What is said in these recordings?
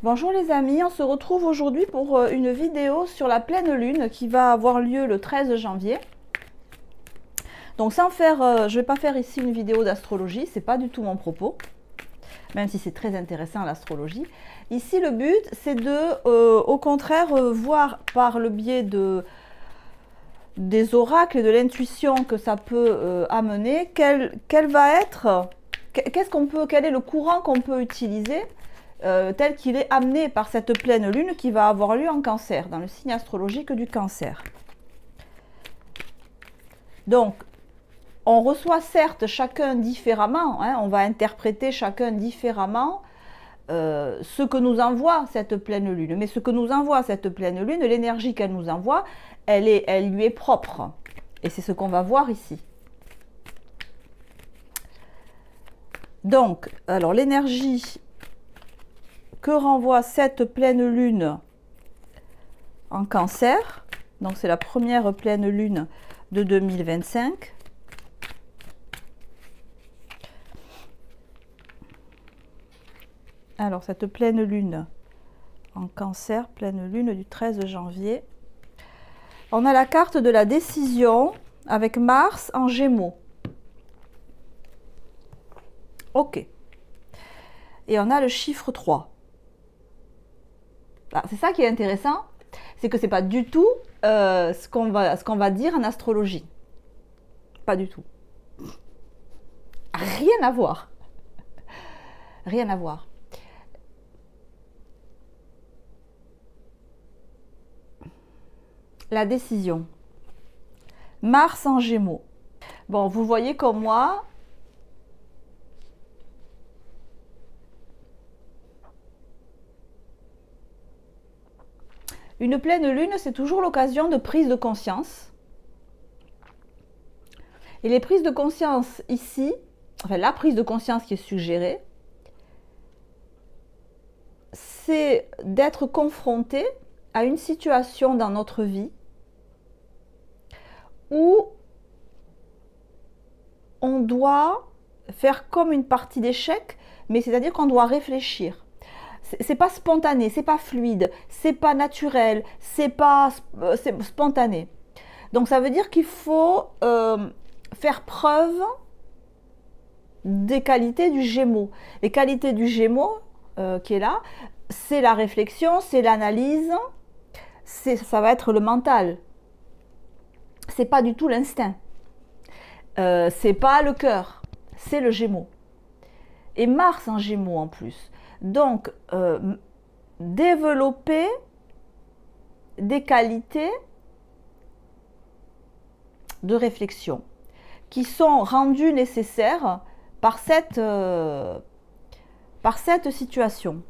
Bonjour les amis, on se retrouve aujourd'hui pour une vidéo sur la pleine lune qui va avoir lieu le 13 janvier. Donc sans faire, je ne vais pas faire ici une vidéo d'astrologie, c'est pas du tout mon propos, même si c'est très intéressant l'astrologie. Ici le but c'est de, au contraire, voir par le biais des oracles et de l'intuition que ça peut amener, quel va être, quel est le courant qu'on peut utiliser tel qu'il est amené par cette pleine lune qui va avoir lieu en Cancer, dans le signe astrologique du Cancer. Donc, on reçoit certes chacun différemment, hein, on va interpréter chacun différemment ce que nous envoie cette pleine lune. Mais ce que nous envoie cette pleine lune, l'énergie qu'elle nous envoie, elle lui est propre. Et c'est ce qu'on va voir ici. Donc, alors l'énergie que renvoie cette pleine lune en Cancer, donc c'est la première pleine lune de 2025. Alors cette pleine lune en Cancer, pleine lune du 13 janvier, on a la carte de la décision avec Mars en Gémeaux. Ok. Et on a le chiffre 3. C'est ça qui est intéressant, c'est que c'est pas du tout ce qu'on va dire en astrologie. Pas du tout. Rien à voir. Rien à voir. La décision. Mars en Gémeaux. Bon, vous voyez comme moi. Une pleine lune, c'est toujours l'occasion de prise de conscience. Et les prises de conscience ici, enfin la prise de conscience qui est suggérée, c'est d'être confronté à une situation dans notre vie où on doit faire comme une partie d'échec, mais c'est-à-dire qu'on doit réfléchir. C'est pas spontané, c'est pas fluide, c'est pas naturel, c'est spontané. Donc ça veut dire qu'il faut faire preuve des qualités du Gémeaux. Les qualités du Gémeaux qui est là, c'est la réflexion, c'est l'analyse, ça va être le mental. C'est pas du tout l'instinct. C'est pas le cœur, c'est le Gémeaux. Et Mars en Gémeaux en plus. Donc, développer des qualités de réflexion qui sont rendues nécessaires par cette situation,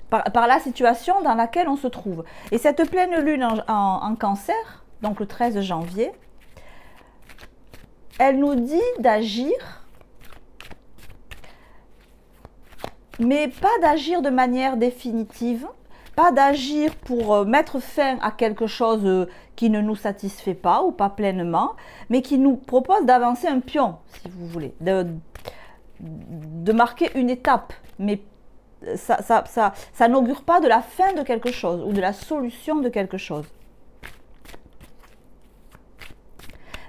par la situation dans laquelle on se trouve. Et cette pleine lune en Cancer, donc le 13 janvier, elle nous dit d'agir, mais pas d'agir de manière définitive, pas d'agir pour mettre fin à quelque chose qui ne nous satisfait pas ou pas pleinement, mais qui nous propose d'avancer un pion, si vous voulez, de marquer une étape, mais ça n'augure pas de la fin de quelque chose ou de la solution de quelque chose.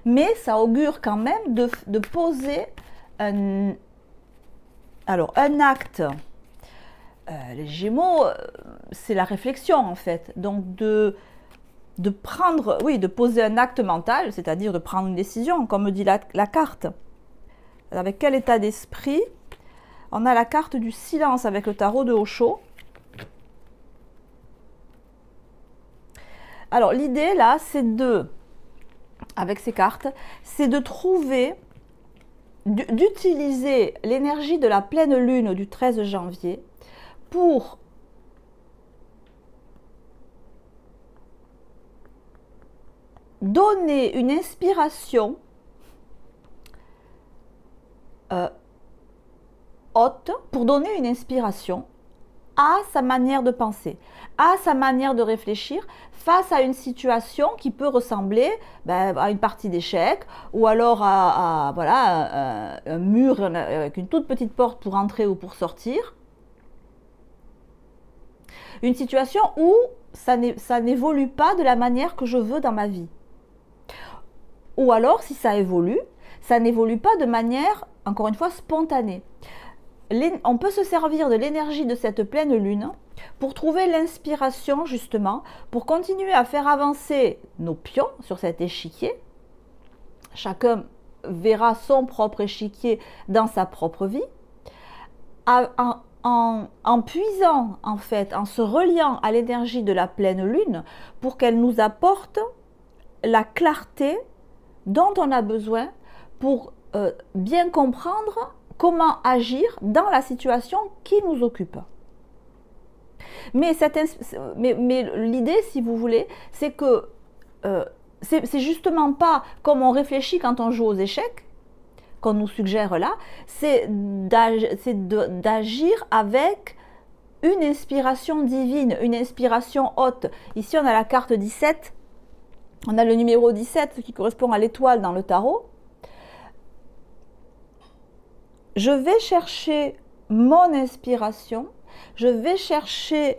Mais ça augure quand même de poser un acte. Les Gémeaux, c'est la réflexion en fait. Donc de poser un acte mental, c'est-à-dire de prendre une décision, comme me dit la carte. Avec quel état d'esprit? On a la carte du silence avec le tarot de Osho. Alors l'idée là, c'est avec ces cartes, c'est de trouver, d'utiliser l'énergie de la pleine lune du 13 janvier pour donner une inspiration haute, pour donner une inspiration à sa manière de penser, à sa manière de réfléchir face à une situation qui peut ressembler à une partie d'échec ou alors à un mur avec une toute petite porte pour entrer ou pour sortir. Une situation où ça n'évolue pas de la manière que je veux dans ma vie. Ou alors, si ça évolue, ça n'évolue pas de manière, encore une fois, spontanée. On peut se servir de l'énergie de cette pleine lune pour trouver l'inspiration, justement, pour continuer à faire avancer nos pions sur cet échiquier. Chacun verra son propre échiquier dans sa propre vie, en puisant, en fait, en se reliant à l'énergie de la pleine lune pour qu'elle nous apporte la clarté dont on a besoin pour bien comprendre comment agir dans la situation qui nous occupe. Mais l'idée, si vous voulez, c'est que c'est justement pas comme on réfléchit quand on joue aux échecs, qu'on nous suggère là, c'est d'agir avec une inspiration divine, une inspiration haute. Ici, on a la carte 17, on a le numéro 17 qui correspond à l'étoile dans le tarot. Je vais chercher mon inspiration, je vais chercher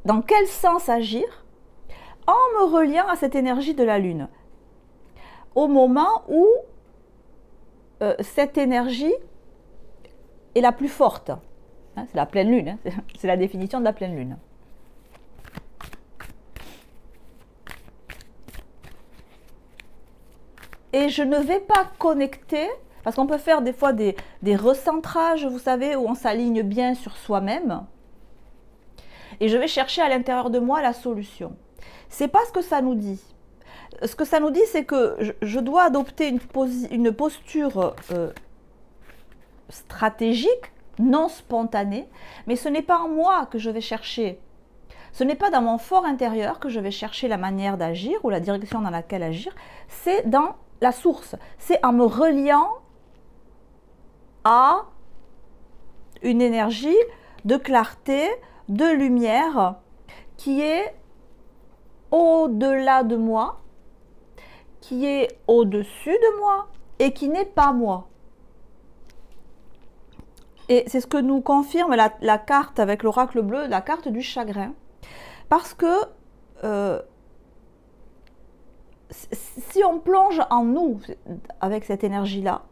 dans quel sens agir en me reliant à cette énergie de la lune. Au moment où cette énergie est la plus forte. Hein, c'est la pleine lune, hein, c'est la définition de la pleine lune. Et je ne vais pas connecter, parce qu'on peut faire des fois des recentrages, vous savez, où on s'aligne bien sur soi-même. Et je vais chercher à l'intérieur de moi la solution. C'est pas ce que ça nous dit. Ce que ça nous dit, c'est que je dois adopter une posture stratégique, non spontanée, mais ce n'est pas en moi que je vais chercher. Ce n'est pas dans mon fort intérieur que je vais chercher la manière d'agir ou la direction dans laquelle agir, c'est dans la source. C'est en me reliant à une énergie de clarté, de lumière qui est au-delà de moi, qui est au-dessus de moi et qui n'est pas moi. Et c'est ce que nous confirme la carte avec l'oracle bleu, la carte du chagrin. Parce que si on plonge en nous avec cette énergie-là,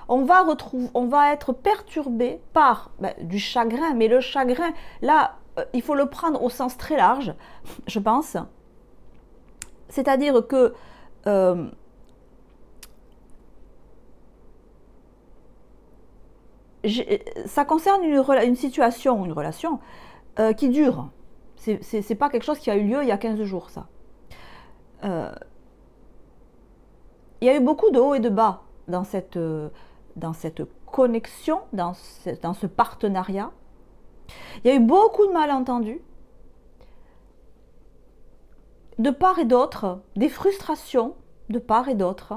on va être perturbé par du chagrin. Mais le chagrin, là, il faut le prendre au sens très large, je pense. C'est-à-dire que ça concerne une situation ou une relation qui dure. C'est pas quelque chose qui a eu lieu il y a 15 jours, ça. Il y a eu beaucoup de hauts et de bas dans cette connexion, dans ce partenariat. Il y a eu beaucoup de malentendus, de part et d'autre, des frustrations de part et d'autre.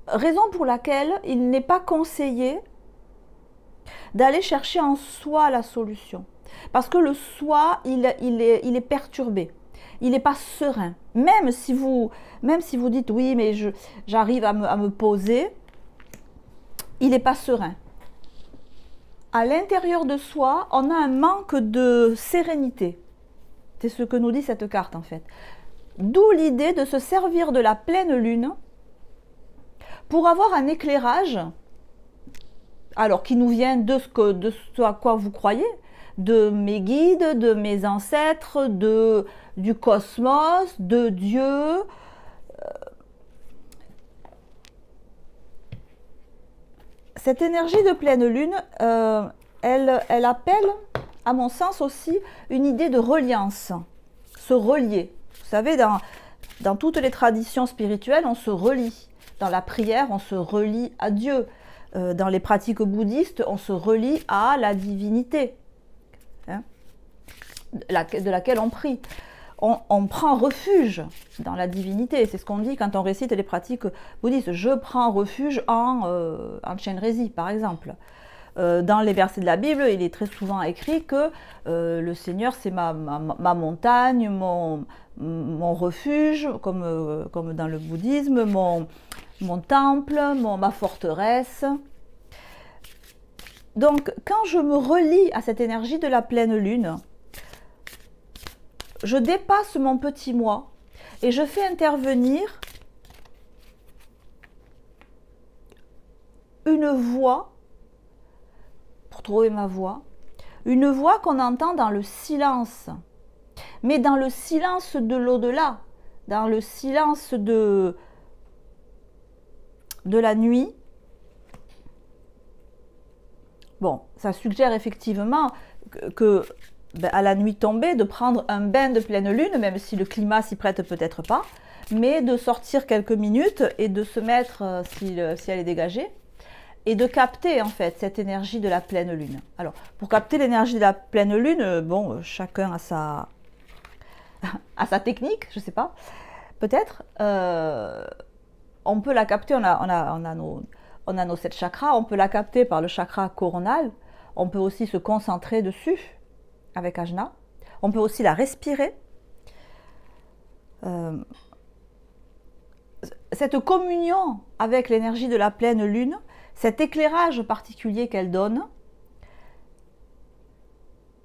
Raison pour laquelle il n'est pas conseillé d'aller chercher en soi la solution. Parce que le soi, il est perturbé. Il n'est pas serein. Même si vous dites oui, mais j'arrive à me poser, il n'est pas serein. À l'intérieur de soi, on a un manque de sérénité. C'est ce que nous dit cette carte en fait. D'où l'idée de se servir de la pleine lune pour avoir un éclairage, alors qui nous vient de ce à quoi vous croyez, de mes guides, de mes ancêtres, du cosmos, de Dieu. Cette énergie de pleine lune, elle appelle, à mon sens aussi, une idée de reliance, se relier. Vous savez, dans toutes les traditions spirituelles, on se relie. Dans la prière, on se relie à Dieu. Dans les pratiques bouddhistes, on se relie à la divinité, hein, de laquelle on prie. On prend refuge dans la divinité. C'est ce qu'on dit quand on récite les pratiques bouddhistes. Je prends refuge en Chenrezig, par exemple. Dans les versets de la Bible, il est très souvent écrit que le Seigneur, c'est ma montagne, mon refuge, comme dans le bouddhisme, mon temple, ma forteresse. Donc, quand je me relie à cette énergie de la pleine lune, je dépasse mon petit moi et je fais intervenir une voix, pour trouver ma voix, une voix qu'on entend dans le silence, mais dans le silence de l'au-delà, dans le silence de la nuit. Bon, ça suggère effectivement que à la nuit tombée, de prendre un bain de pleine lune, même si le climat s'y prête peut-être pas, mais de sortir quelques minutes et de se mettre, si elle est dégagée, et de capter en fait cette énergie de la pleine lune. Alors, pour capter l'énergie de la pleine lune, bon, chacun a sa technique, je sais pas, peut-être. On peut la capter, on a nos 7 chakras, on peut la capter par le chakra coronal, on peut aussi se concentrer dessus avec Ajna, on peut aussi la respirer. Cette communion avec l'énergie de la pleine lune, cet éclairage particulier qu'elle donne,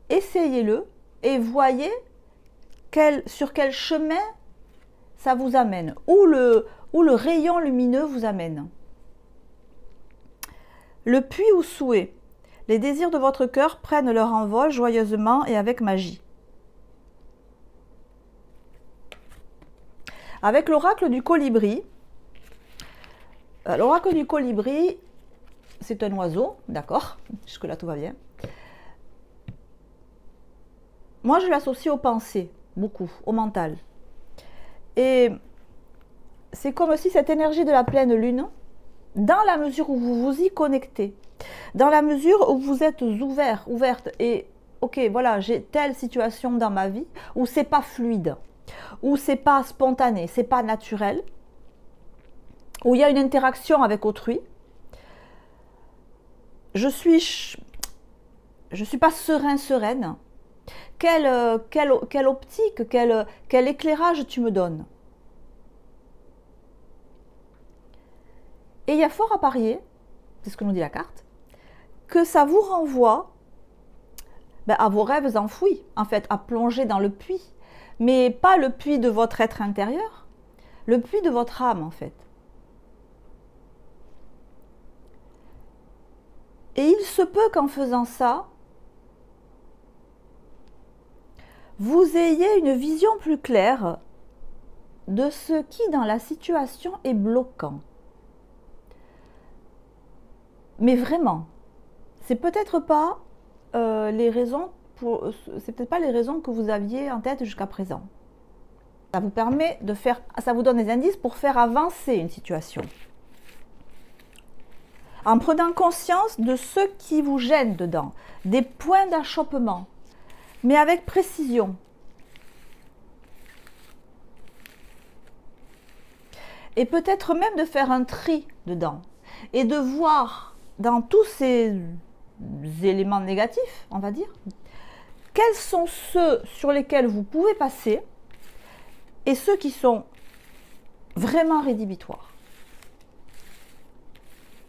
essayez-le et voyez sur quel chemin ça vous amène, où le rayon lumineux vous amène. Le puits ou souhait, les désirs de votre cœur prennent leur envol joyeusement et avec magie. Avec l'oracle du colibri, c'est un oiseau, d'accord, jusque-là tout va bien. Moi, je l'associe aux pensées, beaucoup, au mental. Et c'est comme si cette énergie de la pleine lune, dans la mesure où vous vous y connectez, dans la mesure où vous êtes ouverte, et ok, voilà, j'ai telle situation dans ma vie où c'est pas fluide, où c'est pas spontané, c'est pas naturel, où il y a une interaction avec autrui, je suis pas sereine. Quelle optique, quel éclairage tu me donnes? Et il y a fort à parier, c'est ce que nous dit la carte, que ça vous renvoie à vos rêves enfouis, en fait, à plonger dans le puits. Mais pas le puits de votre être intérieur, le puits de votre âme, en fait. Et il se peut qu'en faisant ça, vous ayez une vision plus claire de ce qui, dans la situation, est bloquant. Mais vraiment, c'est peut-être pas les raisons c'est peut-être pas les raisons que vous aviez en tête jusqu'à présent. Ça vous permet de faire, ça vous donne des indices pour faire avancer une situation. En prenant conscience de ce qui vous gêne dedans, des points d'achoppement, mais avec précision. Et peut-être même de faire un tri dedans et de voir dans tous ces éléments négatifs, on va dire, quels sont ceux sur lesquels vous pouvez passer et ceux qui sont vraiment rédhibitoires.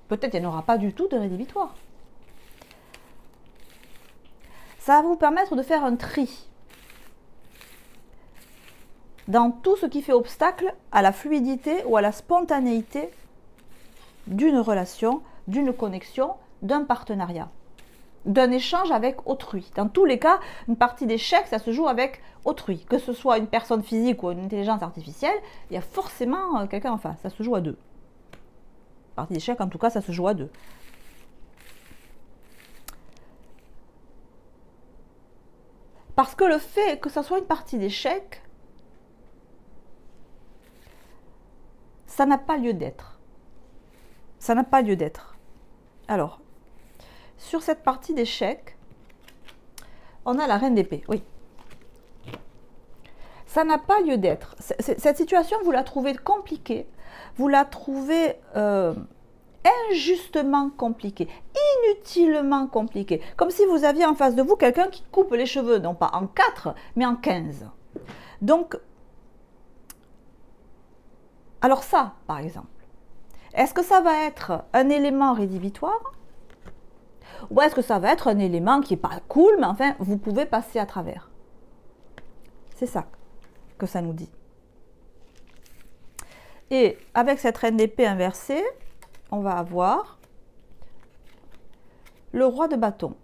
Peut-être qu'il n'y en aura pas du tout de rédhibitoire. Ça va vous permettre de faire un tri dans tout ce qui fait obstacle à la fluidité ou à la spontanéité d'une relation, d'une connexion, d'un partenariat, d'un échange avec autrui. Dans tous les cas, une partie d'échec, ça se joue avec autrui. Que ce soit une personne physique ou une intelligence artificielle, il y a forcément quelqu'un en face. Ça se joue à deux. Partie d'échec, en tout cas, ça se joue à deux. Parce que le fait que ça soit une partie d'échec, ça n'a pas lieu d'être. Ça n'a pas lieu d'être. Alors, sur cette partie d'échec, on a la reine d'épée, oui. Ça n'a pas lieu d'être. Cette situation, vous la trouvez compliquée, vous la trouvez injustement compliquée, inutilement compliquée. Comme si vous aviez en face de vous quelqu'un qui coupe les cheveux, non pas en 4, mais en 15. Donc, alors ça, par exemple, est-ce que ça va être un élément rédhibitoire ou est-ce que ça va être un élément qui n'est pas cool, mais enfin, vous pouvez passer à travers. C'est ça que ça nous dit. Et avec cette reine d'épée inversée, on va avoir le roi de bâton.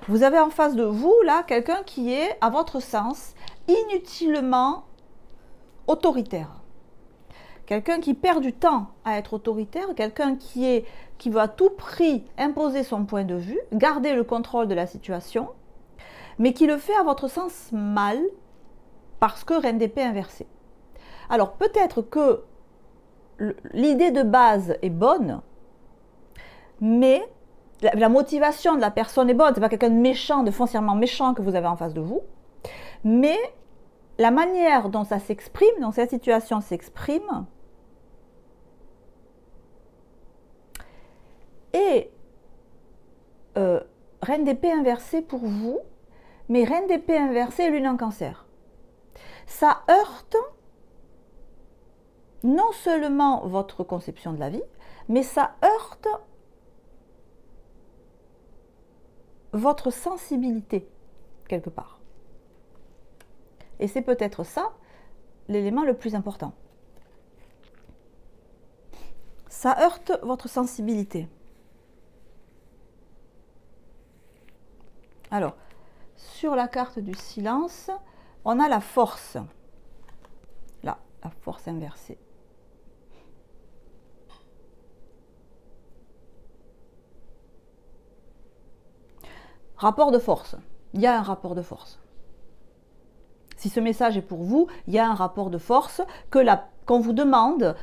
Vous avez en face de vous, là, quelqu'un qui est, à votre sens, inutilement autoritaire. Quelqu'un qui perd du temps à être autoritaire, quelqu'un qui veut à tout prix imposer son point de vue, garder le contrôle de la situation, mais qui le fait à votre sens mal, parce que reine d'épée inversée. Alors peut-être que l'idée de base est bonne, mais la motivation de la personne est bonne, c'est pas quelqu'un de méchant, de foncièrement méchant que vous avez en face de vous, mais la manière dont ça s'exprime, dont cette situation s'exprime, et reine d'épée inversée pour vous, mais reine d'épée inversée, lune en cancer. Ça heurte non seulement votre conception de la vie, mais ça heurte votre sensibilité, quelque part. Et c'est peut-être ça, l'élément le plus important. Ça heurte votre sensibilité. Alors, sur la carte du silence, on a la force. Là, la force inversée. Rapport de force. Il y a un rapport de force. Si ce message est pour vous, il y a un rapport de force qu'on vous demande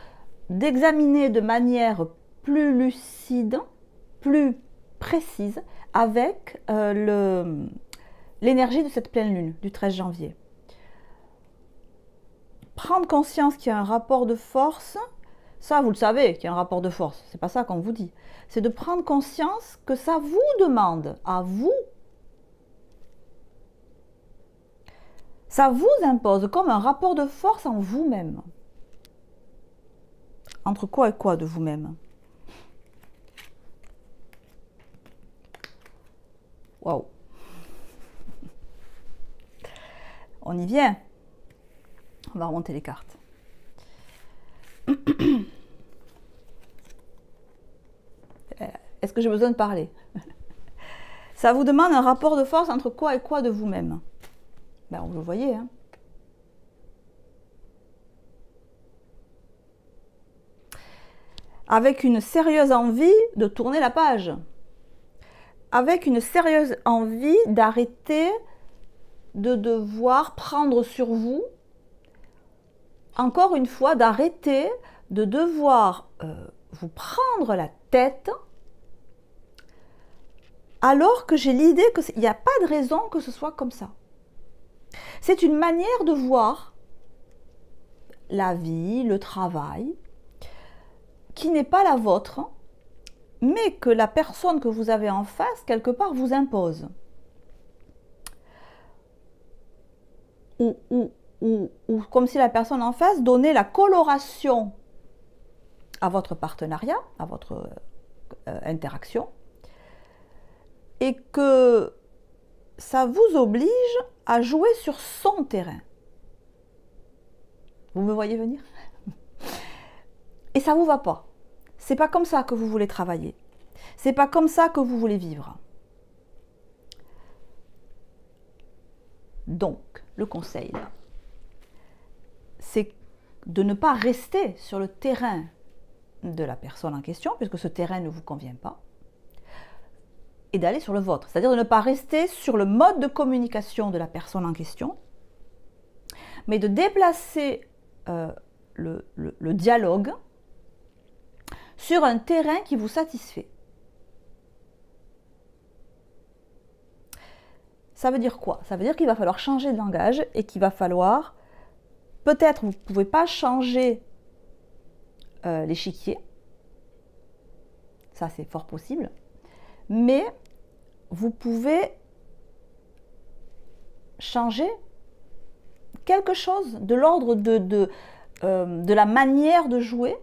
d'examiner de manière plus lucide, plus précise, avec l'énergie de cette pleine lune du 13 janvier. Prendre conscience qu'il y a un rapport de force, ça vous le savez qu'il y a un rapport de force, c'est pas ça qu'on vous dit. C'est de prendre conscience que ça vous demande, à vous, ça vous impose comme un rapport de force en vous-même. Entre quoi et quoi de vous-même? Waouh! On y vient. On va remonter les cartes. Est-ce que j'ai besoin de parler? Ça vous demande un rapport de force entre quoi et quoi de vous-même. Ben, vous le voyez, hein. Avec une sérieuse envie de tourner la page. Avec une sérieuse envie d'arrêter de devoir prendre sur vous, encore une fois, d'arrêter de devoir vous prendre la tête, alors que j'ai l'idée qu'il n'y a pas de raison que ce soit comme ça. C'est une manière de voir la vie, le travail, qui n'est pas la vôtre, mais que la personne que vous avez en face, quelque part, vous impose. Ou comme si la personne en face donnait la coloration à votre partenariat, à votre interaction, et que ça vous oblige à jouer sur son terrain. Vous me voyez venir? Et ça ne vous va pas. C'est pas comme ça que vous voulez travailler. C'est pas comme ça que vous voulez vivre. Donc, le conseil, là, c'est de ne pas rester sur le terrain de la personne en question, puisque ce terrain ne vous convient pas, et d'aller sur le vôtre. C'est-à-dire de ne pas rester sur le mode de communication de la personne en question, mais de déplacer le dialogue sur un terrain qui vous satisfait. Ça veut dire quoi? Ça veut dire qu'il va falloir changer de langage et qu'il va falloir, peut-être vous ne pouvez pas changer l'échiquier, ça c'est fort possible, mais vous pouvez changer quelque chose de l'ordre de la manière de jouer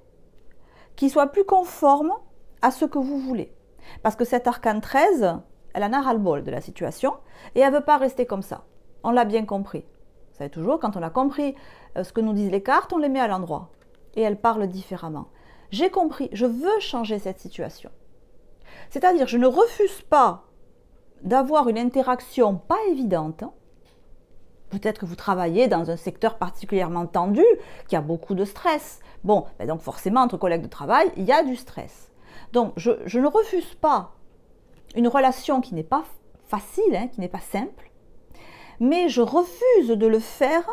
qui soit plus conforme à ce que vous voulez. Parce que cette arcane 13, elle en a ras-le-bol de la situation et elle ne veut pas rester comme ça. On l'a bien compris. Vous savez toujours, quand on a compris ce que nous disent les cartes, on les met à l'endroit. Et elle parle différemment. J'ai compris, je veux changer cette situation. C'est-à-dire, je ne refuse pas d'avoir une interaction pas évidente. Peut-être que vous travaillez dans un secteur particulièrement tendu, qui a beaucoup de stress. Bon, ben donc forcément, entre collègues de travail, il y a du stress. Donc, je ne refuse pas une relation qui n'est pas facile, qui n'est pas simple, mais je refuse de le faire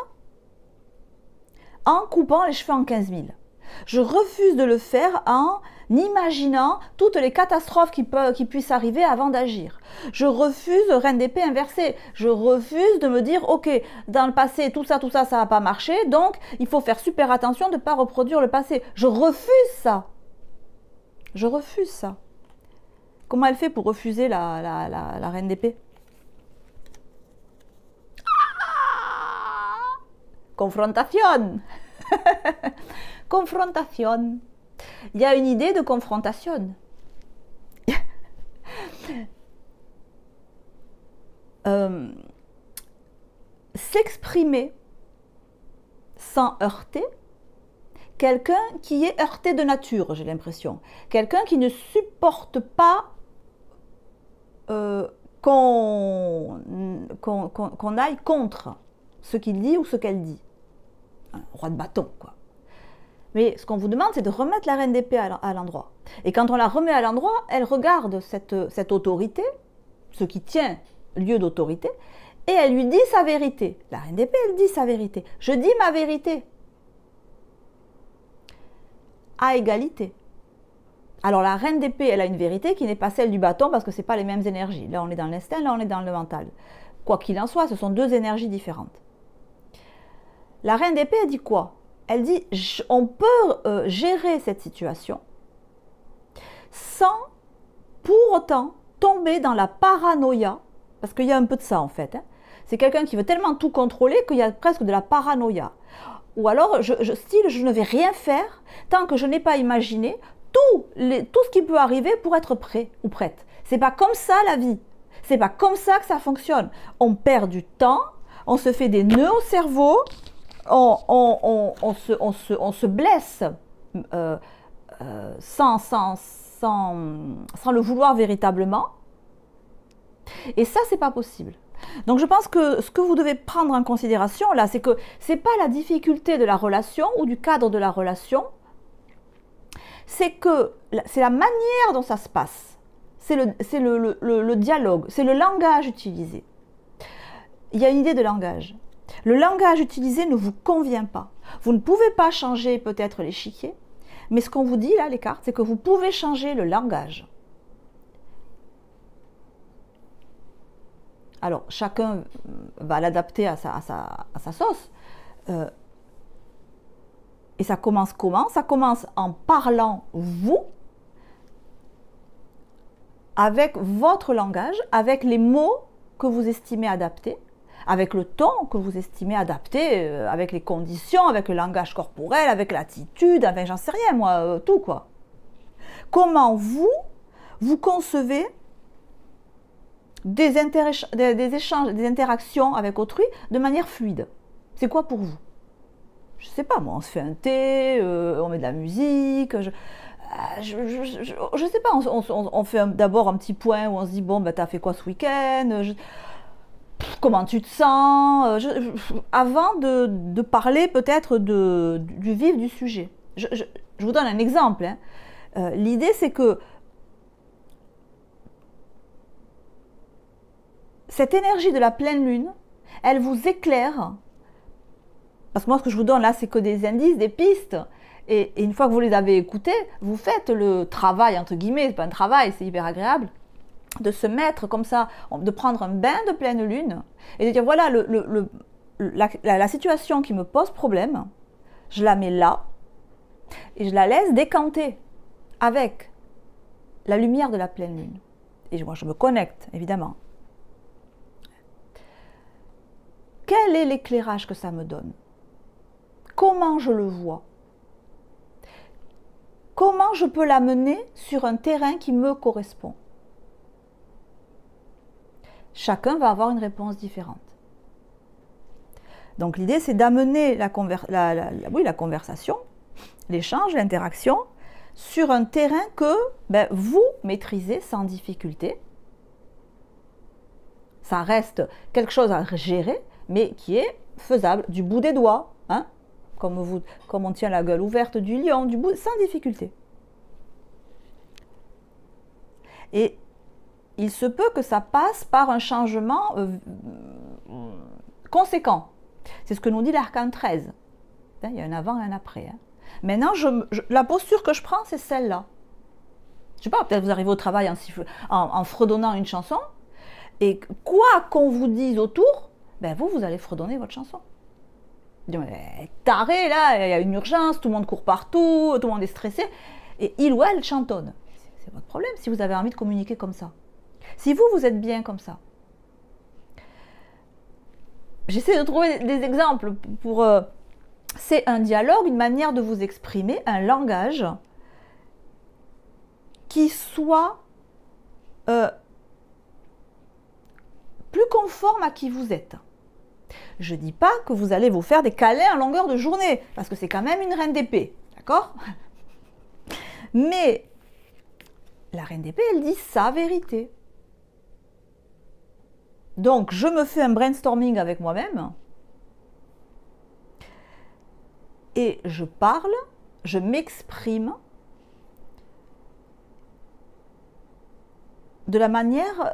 en coupant les cheveux en 15 000. Je refuse de le faire en imaginant toutes les catastrophes qui puissent arriver avant d'agir. Je refuse reine d'épée inversée. Je refuse de me dire, ok, dans le passé, tout ça, ça n'a pas marché, donc il faut faire super attention de ne pas reproduire le passé. Je refuse ça. Je refuse ça. Comment elle fait pour refuser la reine d'épée? Confrontation. Confrontation. Il y a une idée de confrontation. S'exprimer sans heurter, quelqu'un qui est heurté de nature, j'ai l'impression. Quelqu'un qui ne supporte pas qu'on aille contre ce qu'il dit ou ce qu'elle dit. Un roi de bâton, quoi. Mais ce qu'on vous demande, c'est de remettre la reine d'épée à l'endroit. Et quand on la remet à l'endroit, elle regarde cette autorité, ce qui tient lieu d'autorité, et elle lui dit sa vérité. La reine d'épée, elle dit sa vérité. Je dis ma vérité. À égalité. Alors la reine d'épée, elle a une vérité qui n'est pas celle du bâton parce que ce n'est pas les mêmes énergies. Là, on est dans l'instinct, là, on est dans le mental. Quoi qu'il en soit, ce sont deux énergies différentes. La reine d'épée, elle dit quoi? Elle dit, on peut gérer cette situation sans pour autant tomber dans la paranoïa, parce qu'il y a un peu de ça en fait. C'est quelqu'un qui veut tellement tout contrôler qu'il y a presque de la paranoïa. Ou alors, je ne vais rien faire tant que je n'ai pas imaginé tout ce qui peut arriver pour être prêt ou prête. C'est pas comme ça la vie. C'est pas comme ça que ça fonctionne. On perd du temps, on se fait des nœuds au cerveau, on se blesse sans le vouloir véritablement. Et ça, c'est pas possible. Donc je pense que ce que vous devez prendre en considération là, c'est que c'est pas la difficulté de la relation ou du cadre de la relation, c'est que c'est la manière dont ça se passe. C'est le dialogue, c'est le langage utilisé. Il y a une idée de langage. Le langage utilisé ne vous convient pas. Vous ne pouvez pas changer peut-être l'échiquier, mais ce qu'on vous dit là, les cartes, c'est que vous pouvez changer le langage. Alors, chacun va l'adapter à sa sauce. Et ça commence comment? Ça commence en parlant, vous, avec votre langage, avec les mots que vous estimez adaptés, avec le ton que vous estimez adapté, avec les conditions, avec le langage corporel, avec l'attitude, enfin j'en sais rien moi, tout quoi. Comment vous concevez des échanges, des interactions avec autrui de manière fluide? C'est quoi pour vous? Je sais pas moi, on se fait un thé, on met de la musique, je sais pas, on fait d'abord un petit point où on se dit bon ben t'as fait quoi ce week-end, comment tu te sens, avant de parler peut-être du vif du sujet. Je vous donne un exemple. L'idée c'est que cette énergie de la pleine lune, elle vous éclaire, parce que moi ce que je vous donne là c'est que des indices, des pistes, et une fois que vous les avez écoutés, vous faites le travail entre guillemets, c'est pas un travail, c'est hyper agréable, de se mettre comme ça, de prendre un bain de pleine lune, et de dire voilà la situation qui me pose problème, je la mets là, et je la laisse décanter avec la lumière de la pleine lune. Et moi je me connecte évidemment. Quel est l'éclairage que ça me donne? Comment je le vois? comment je peux l'amener sur un terrain qui me correspond? Chacun va avoir une réponse différente. Donc l'idée, c'est d'amener la conversation, l'échange, l'interaction, sur un terrain que vous maîtrisez sans difficulté. Ça reste quelque chose à gérer, mais qui est faisable du bout des doigts, hein, comme on tient la gueule ouverte du lion, sans difficulté. Et il se peut que ça passe par un changement conséquent. C'est ce que nous dit l'arcane 13. Il y a un avant et un après. Hein. Maintenant, la posture que je prends, c'est celle-là. Je ne sais pas, peut-être vous arrivez au travail en fredonnant une chanson, et quoi qu'on vous dise autour, vous allez fredonner votre chanson. Taré, là, il y a une urgence, tout le monde court partout, tout le monde est stressé, et il ou elle chantonne. C'est votre problème si vous avez envie de communiquer comme ça. Si vous êtes bien comme ça. J'essaie de trouver des exemples pour... c'est un dialogue, une manière de vous exprimer, un langage qui soit plus conforme à qui vous êtes. Je ne dis pas que vous allez vous faire des câlins à longueur de journée, parce que c'est quand même une reine d'épée, d'accord? Mais la reine d'épée, elle dit sa vérité. Donc, je me fais un brainstorming avec moi-même et je parle, je m'exprime de la manière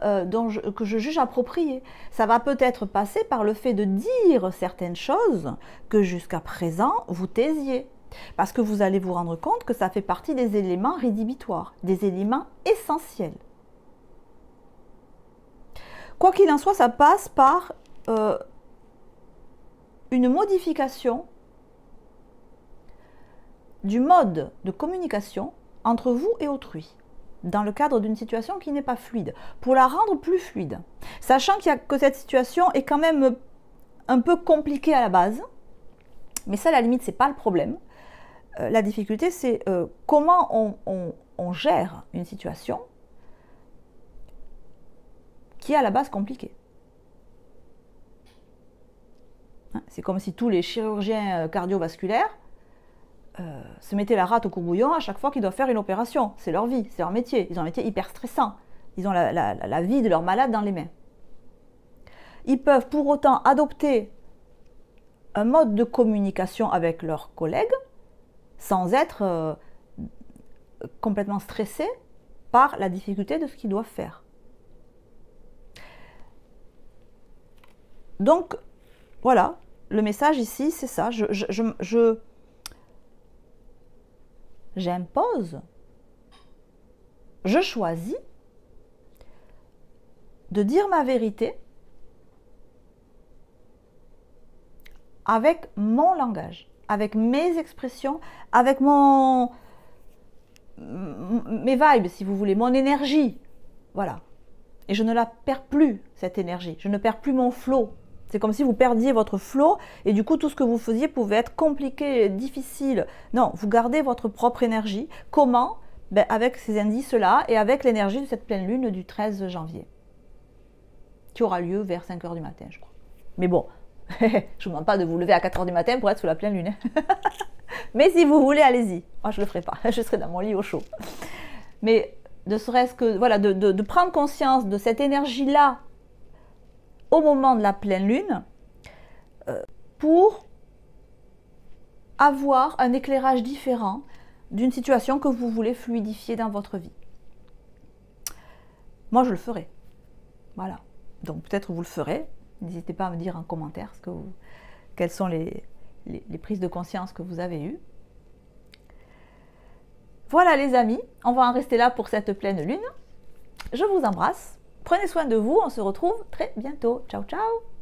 que je juge appropriée. Ça va peut-être passer par le fait de dire certaines choses que jusqu'à présent vous taisiez. Parce que vous allez vous rendre compte que ça fait partie des éléments rédhibitoires, des éléments essentiels. Quoi qu'il en soit, ça passe par une modification du mode de communication entre vous et autrui, dans le cadre d'une situation qui n'est pas fluide, pour la rendre plus fluide. Sachant que cette situation est quand même un peu compliquée à la base, mais ça, à la limite, ce n'est pas le problème. La difficulté, c'est comment on gère une situation qui est à la base compliquée. C'est comme si tous les chirurgiens cardiovasculaires se mettaient la rate au courbouillon à chaque fois qu'ils doivent faire une opération. C'est leur vie, c'est leur métier. Ils ont un métier hyper stressant. Ils ont la vie de leur malade dans les mains. Ils peuvent pour autant adopter un mode de communication avec leurs collègues sans être complètement stressés par la difficulté de ce qu'ils doivent faire. Donc, voilà, le message ici, c'est ça. J'impose, je choisis de dire ma vérité avec mon langage, avec mes expressions, avec mes vibes, si vous voulez, mon énergie. Voilà. Et je ne la perds plus, cette énergie. Je ne perds plus mon flow. C'est comme si vous perdiez votre flow et du coup, tout ce que vous faisiez pouvait être compliqué, difficile. Non, vous gardez votre propre énergie. Comment? Avec ces indices-là et avec l'énergie de cette pleine lune du 13 janvier, qui aura lieu vers 5 h du matin, je crois. Mais bon, je ne vous demande pas de vous lever à 4 h du matin pour être sous la pleine lune. Mais si vous voulez, allez-y. Moi, je ne le ferai pas. Je serai dans mon lit au chaud. Mais ne serait-ce que voilà, de prendre conscience de cette énergie-là au moment de la pleine lune pour avoir un éclairage différent d'une situation que vous voulez fluidifier dans votre vie. Moi, je le ferai. Voilà. Donc, peut-être vous le ferez. N'hésitez pas à me dire en commentaire quelles sont les prises de conscience que vous avez eues. Voilà les amis, on va en rester là pour cette pleine lune. Je vous embrasse. Prenez soin de vous, on se retrouve très bientôt. Ciao, ciao!